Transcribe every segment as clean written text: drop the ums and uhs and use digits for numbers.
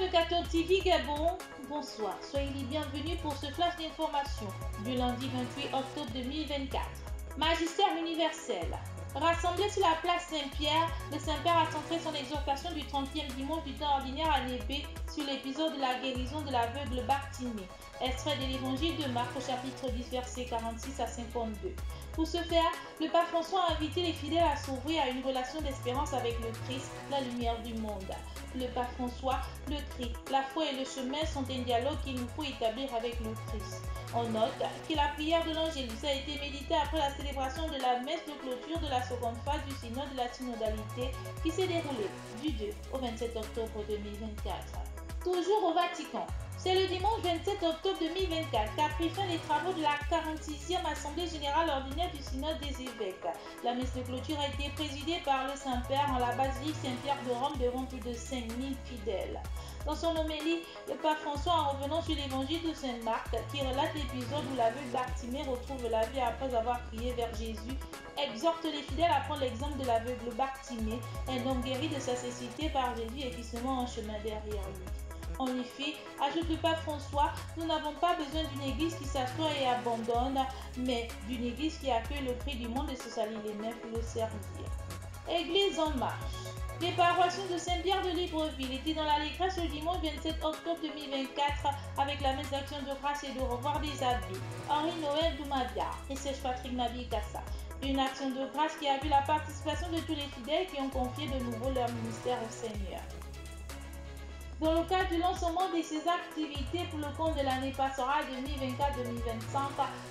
de Catholique TV Gabon, bonsoir. Soyez les bienvenus pour ce flash d'information du lundi 28 octobre 2024. Magistère universel. Rassemblé sur la place Saint-Pierre, le Saint-Père a centré son exhortation du 30e dimanche du temps ordinaire à Népé sur l'épisode de la guérison de l'aveugle Bartimée. Extrait de l'évangile de Marc au chapitre 10 versets 46 à 52. Pour ce faire, le pape François a invité les fidèles à s'ouvrir à une relation d'espérance avec le Christ, la lumière du monde. Le pape François, le Christ, la foi et le chemin sont un dialogue qu'il nous faut établir avec le Christ. On note que la prière de l'Angélus a été méditée après la célébration de la messe de clôture de la seconde phase du synode de la synodalité qui s'est déroulée du 2 au 27 octobre 2024. Toujours au Vatican. C'est le dimanche 27 octobre 2024 qu'a pris fin les travaux de la 46e Assemblée générale ordinaire du synode des évêques. La messe de clôture a été présidée par le Saint-Père en la basilique Saint-Pierre de Rome devant plus de 5000 fidèles. Dans son homélie, le pape François, en revenant sur l'évangile de Saint Marc, qui relate l'épisode où l'aveugle Bartimée retrouve la vie après avoir crié vers Jésus, exhorte les fidèles à prendre l'exemple de l'aveugle Bartimée, un homme guéri de sa cécité par Jésus et qui se met en chemin derrière lui. En effet, ajoute le pape François, nous n'avons pas besoin d'une église qui s'assoit et abandonne, mais d'une église qui accueille le prix du monde et se salit les mains pour le servir. Église en marche. Les paroissiens de Saint-Pierre de Libreville étaient dans l'allégresse le dimanche 27 octobre 2024 avec la messe d'action de grâce et de revoir des abbés Henri-Noël Doumadia et Sèche Patrick Nabi Kassa. Une action de grâce qui a vu la participation de tous les fidèles qui ont confié de nouveau leur ministère au Seigneur. Dans le cadre du lancement de ces activités pour le compte de l'année pastorale 2024-2025,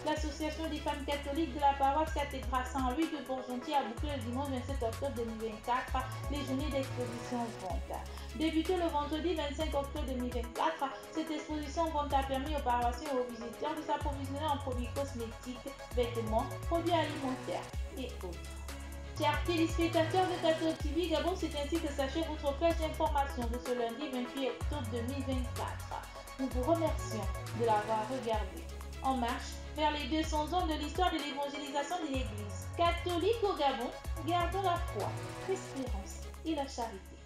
l'Association des femmes catholiques de la paroisse cathédrale Saint-Louis de Port-Gentil a bouclé le dimanche 27 octobre 2024 les journées d'exposition vente. Débutée le vendredi 25 octobre 2024, cette exposition vente a permis aux paroissiens et aux visiteurs de s'approvisionner en produits cosmétiques, vêtements, produits alimentaires et autres. Chers téléspectateurs de Catholique TV Gabon, c'est ainsi que s'achève votre flash d'information de ce lundi 28 octobre 2024. Nous vous remercions de l'avoir regardé. En marche vers les 200 ans de l'histoire de l'évangélisation de l'Église catholique au Gabon, gardons la foi, l'espérance et la charité.